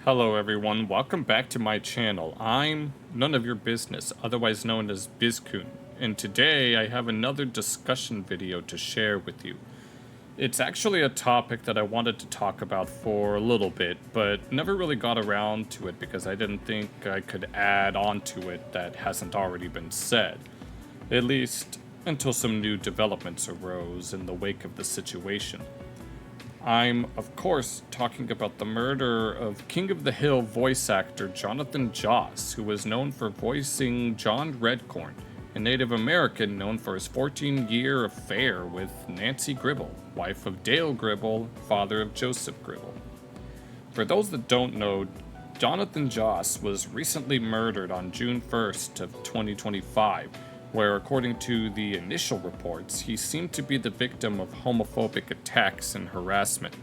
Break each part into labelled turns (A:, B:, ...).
A: Hello everyone, welcome back to my channel. I'm none of your business, otherwise known as Bizcoon, and today I have another discussion video to share with you. It's actually a topic that I wanted to talk about for a little bit, but never really got around to it because I didn't think I could add on to it that hasn't already been said. At least until some new developments arose in the wake of the situation. I'm, of course, talking about the murder of King of the Hill voice actor Jonathan Joss, who was known for voicing John Redcorn, a Native American known for his 14-year affair with Nancy Gribble, wife of Dale Gribble, father of Joseph Gribble. For those that don't know, Jonathan Joss was recently murdered on June 1st of 2025, where according to the initial reports, he seemed to be the victim of homophobic attacks and harassment,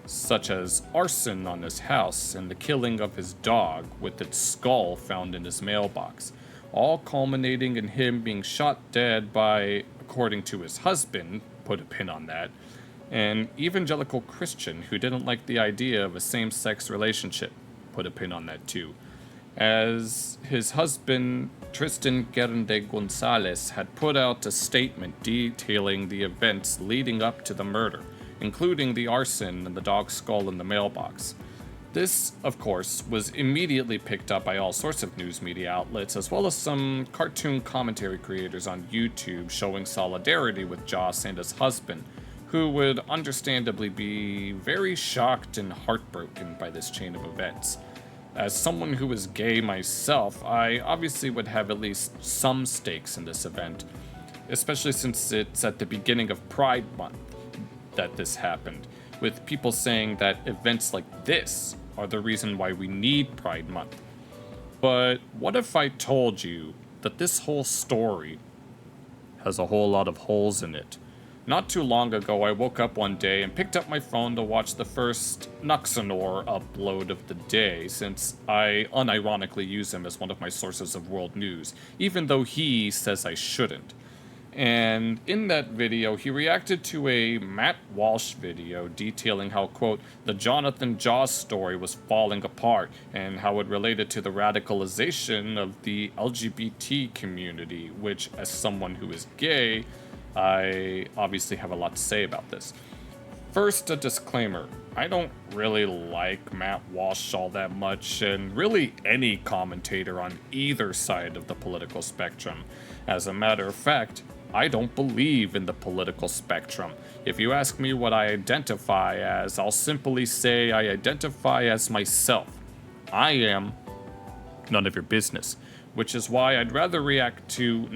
A: such as arson on his house and the killing of his dog with its skull found in his mailbox, all culminating in him being shot dead by, according to his husband, put a pin on that, an evangelical Christian who didn't like the idea of a same-sex relationship, put a pin on that too, as his husband, Tristan Guerende Gonzalez, had put out a statement detailing the events leading up to the murder, including the arson and the dog's skull in the mailbox. This, of course, was immediately picked up by all sorts of news media outlets, as well as some cartoon commentary creators on YouTube showing solidarity with Joss and his husband, who would understandably be very shocked and heartbroken by this chain of events. As someone who is gay myself, I obviously would have at least some stakes in this event, especially since it's at the beginning of Pride Month that this happened, with people saying that events like this are the reason why we need Pride Month. But what if I told you that this whole story has a whole lot of holes in it? Not too long ago, I woke up one day and picked up my phone to watch the first Nuxanor upload of the day, since I unironically use him as one of my sources of world news, even though he says I shouldn't. And in that video, he reacted to a Matt Walsh video detailing how, quote, the Jonathan Joss story was falling apart and how it related to the radicalization of the LGBT community, which, as someone who is gay, I obviously have a lot to say about this. First, a disclaimer. I don't really like Matt Walsh all that much, and really any commentator on either side of the political spectrum. As a matter of fact, I don't believe in the political spectrum. If you ask me what I identify as, I'll simply say I identify as myself. I am none of your business, which is why I'd rather react to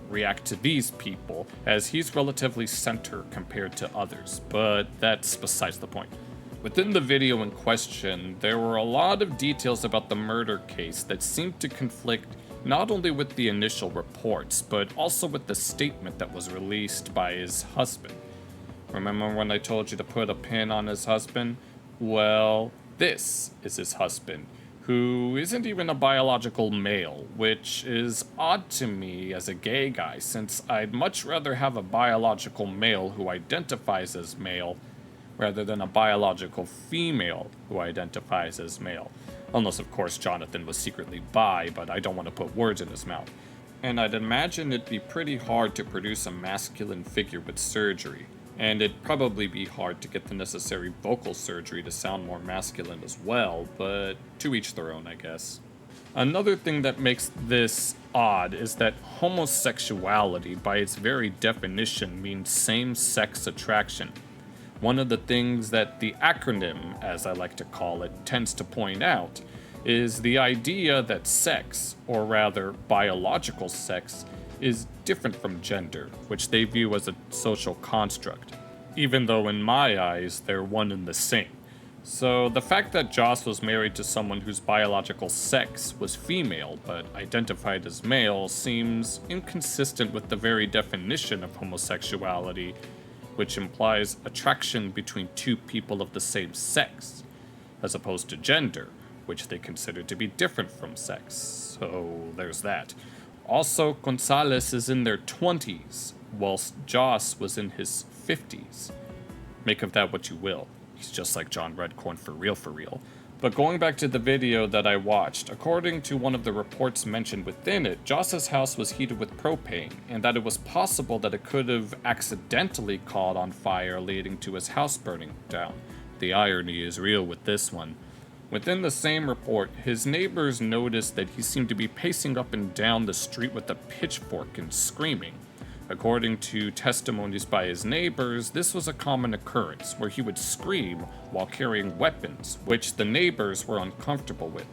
A: react to these people, as he's relatively center compared to others, but that's besides the point. Within the video in question, there were a lot of details about the murder case that seemed to conflict not only with the initial reports, but also with the statement that was released by his husband. Remember when I told you to put a pin on his husband? Well, this is his husband, who isn't even a biological male, which is odd to me as a gay guy, since I'd much rather have a biological male who identifies as male rather than a biological female who identifies as male. Unless, of course, Jonathan was secretly bi, but I don't want to put words in his mouth. And I'd imagine it'd be pretty hard to produce a masculine figure with surgery, and it'd probably be hard to get the necessary vocal surgery to sound more masculine as well, but to each their own, I guess. Another thing that makes this odd is that homosexuality, by its very definition, means same-sex attraction. One of the things that the acronym, as I like to call it, tends to point out is the idea that sex, or rather biological sex, is different from gender, which they view as a social construct, even though in my eyes they're one and the same. So the fact that Joss was married to someone whose biological sex was female but identified as male seems inconsistent with the very definition of homosexuality, which implies attraction between two people of the same sex, as opposed to gender, which they consider to be different from sex. So there's that. Also, Gonzalez is in their 20s, whilst Joss was in his 50s. Make of that what you will. He's just like John Redcorn for real for real. But going back to the video that I watched, according to one of the reports mentioned within it, Joss's house was heated with propane, and that it was possible that it could have accidentally caught on fire, leading to his house burning down. The irony is real with this one. Within the same report, his neighbors noticed that he seemed to be pacing up and down the street with a pitchfork and screaming. According to testimonies by his neighbors, this was a common occurrence where he would scream while carrying weapons, which the neighbors were uncomfortable with.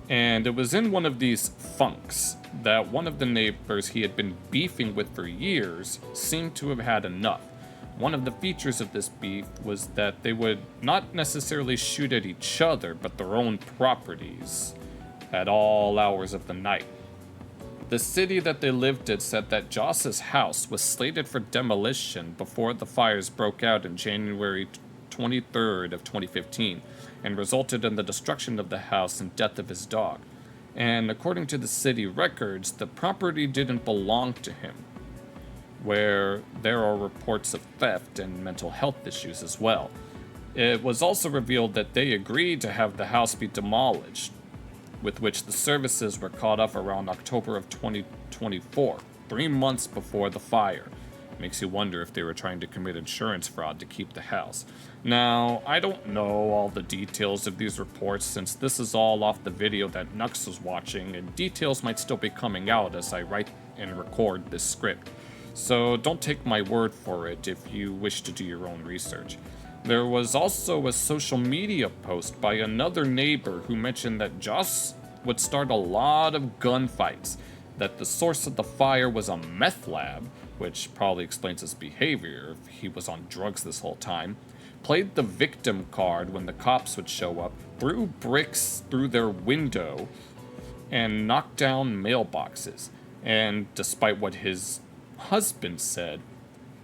A: And it was in one of these funks that one of the neighbors he had been beefing with for years seemed to have had enough. One of the features of this beef was that they would not necessarily shoot at each other, but their own properties at all hours of the night. The city that they lived in said that Joss's house was slated for demolition before the fires broke out in January 23rd of 2015 and resulted in the destruction of the house and death of his dog. And according to the city records, the property didn't belong to him, where there are reports of theft and mental health issues as well. It was also revealed that they agreed to have the house be demolished, with which the services were caught off around October of 2024, 3 months before the fire. Makes you wonder if they were trying to commit insurance fraud to keep the house. Now, I don't know all the details of these reports since this is all off the video that Nux was watching, and details might still be coming out as I write and record this script. So don't take my word for it if you wish to do your own research. There was also a social media post by another neighbor who mentioned that Joss would start a lot of gunfights, that the source of the fire was a meth lab, which probably explains his behavior if he was on drugs this whole time, played the victim card when the cops would show up, threw bricks through their window, and knocked down mailboxes. And despite what his husband said,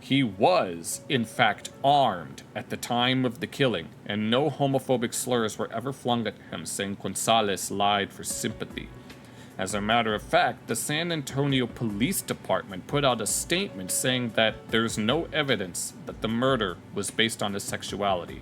A: he was, in fact, armed at the time of the killing, and no homophobic slurs were ever flung at him, saying Gonzalez lied for sympathy. As a matter of fact, the San Antonio Police Department put out a statement saying that there's no evidence that the murder was based on his sexuality.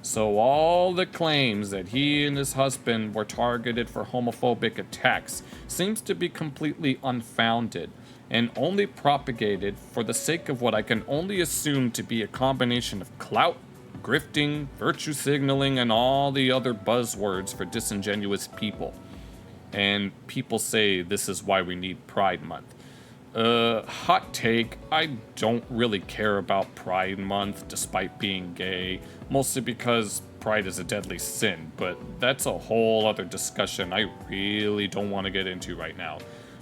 A: So all the claims that he and his husband were targeted for homophobic attacks seems to be completely unfounded, and only propagated for the sake of what I can only assume to be a combination of clout, grifting, virtue signaling, and all the other buzzwords for disingenuous people. And people say this is why we need Pride Month. Hot take, I don't really care about Pride Month despite being gay, mostly because pride is a deadly sin, but that's a whole other discussion I really don't want to get into right now.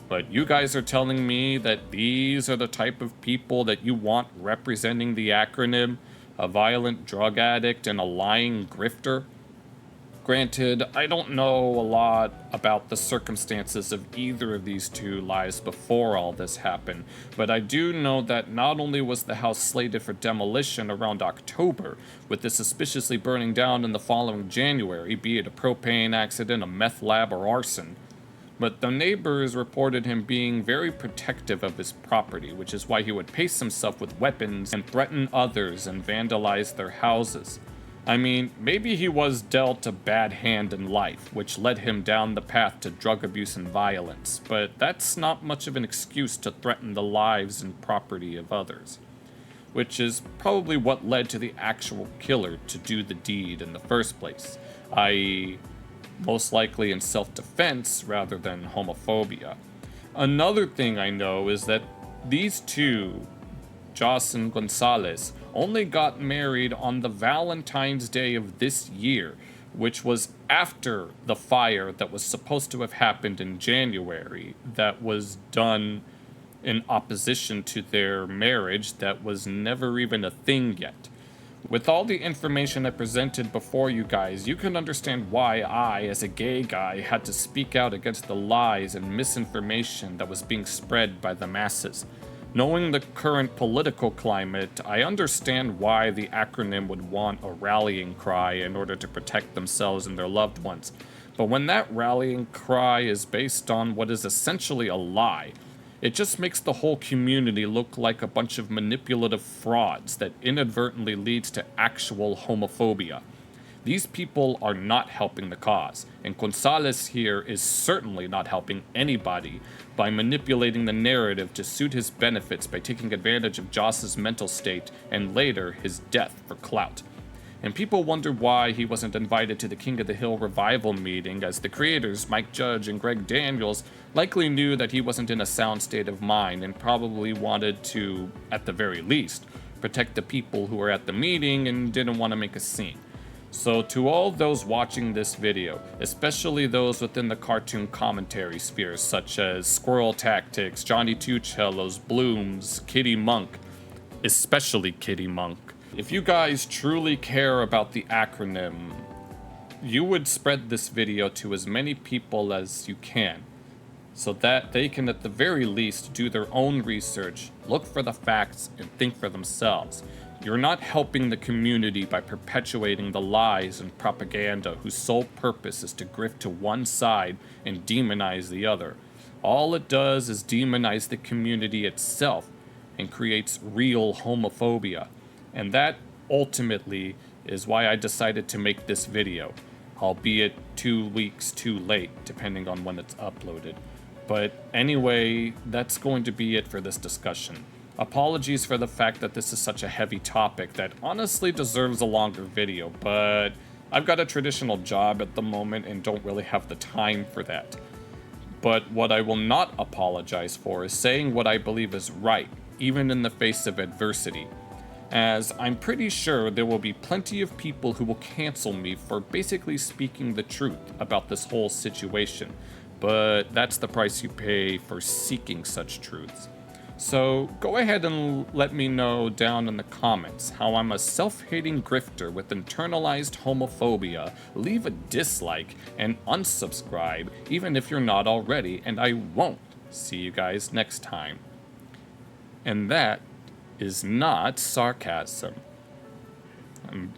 A: But you guys are telling me that these are the type of people that you want representing the acronym, a violent drug addict and a lying grifter? Granted, I don't know a lot about the circumstances of either of these two lives before all this happened, but I do know that not only was the house slated for demolition around October, with it suspiciously burning down in the following January, be it a propane accident, a meth lab, or arson, but the neighbors reported him being very protective of his property, which is why he would pace himself with weapons and threaten others and vandalize their houses. I mean, maybe he was dealt a bad hand in life, which led him down the path to drug abuse and violence, but that's not much of an excuse to threaten the lives and property of others, which is probably what led to the actual killer to do the deed in the first place, i.e., most likely in self-defense rather than homophobia. Another thing I know is that these two, Joss and Gonzalez, only got married on the Valentine's Day of this year, which was after the fire that was supposed to have happened in January, that was done in opposition to their marriage that was never even a thing yet. With all the information I presented before you guys, you can understand why I, as a gay guy, had to speak out against the lies and misinformation that was being spread by the masses. Knowing the current political climate, I understand why the acronym would want a rallying cry in order to protect themselves and their loved ones. But when that rallying cry is based on what is essentially a lie, it just makes the whole community look like a bunch of manipulative frauds that inadvertently leads to actual homophobia. These people are not helping the cause, and Gonzalez here is certainly not helping anybody by manipulating the narrative to suit his benefits by taking advantage of Joss's mental state and later his death for clout. And people wonder why he wasn't invited to the King of the Hill revival meeting, as the creators, Mike Judge and Greg Daniels, likely knew that he wasn't in a sound state of mind and probably wanted to, at the very least, protect the people who were at the meeting and didn't want to make a scene. So to all those watching this video, especially those within the cartoon commentary spheres such as Squirrel Tactics, Johnny Two Cellos, Blooms, Kitty Monk, especially Kitty Monk, if you guys truly care about the acronym, you would spread this video to as many people as you can, so that they can at the very least do their own research, look for the facts, and think for themselves. You're not helping the community by perpetuating the lies and propaganda whose sole purpose is to grift to one side and demonize the other. All it does is demonize the community itself and creates real homophobia. And that ultimately is why I decided to make this video, albeit 2 weeks too late, depending on when it's uploaded. But anyway, that's going to be it for this discussion. Apologies for the fact that this is such a heavy topic that honestly deserves a longer video, but I've got a traditional job at the moment and don't really have the time for that. But what I will not apologize for is saying what I believe is right, even in the face of adversity, as I'm pretty sure there will be plenty of people who will cancel me for basically speaking the truth about this whole situation, but that's the price you pay for seeking such truths. So go ahead and let me know down in the comments how I'm a self-hating grifter with internalized homophobia. Leave a dislike and unsubscribe even if you're not already, and I won't see you guys next time. And that is not sarcasm.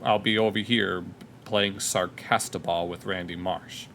A: I'll be over here playing Sarcastaball with Randy Marsh.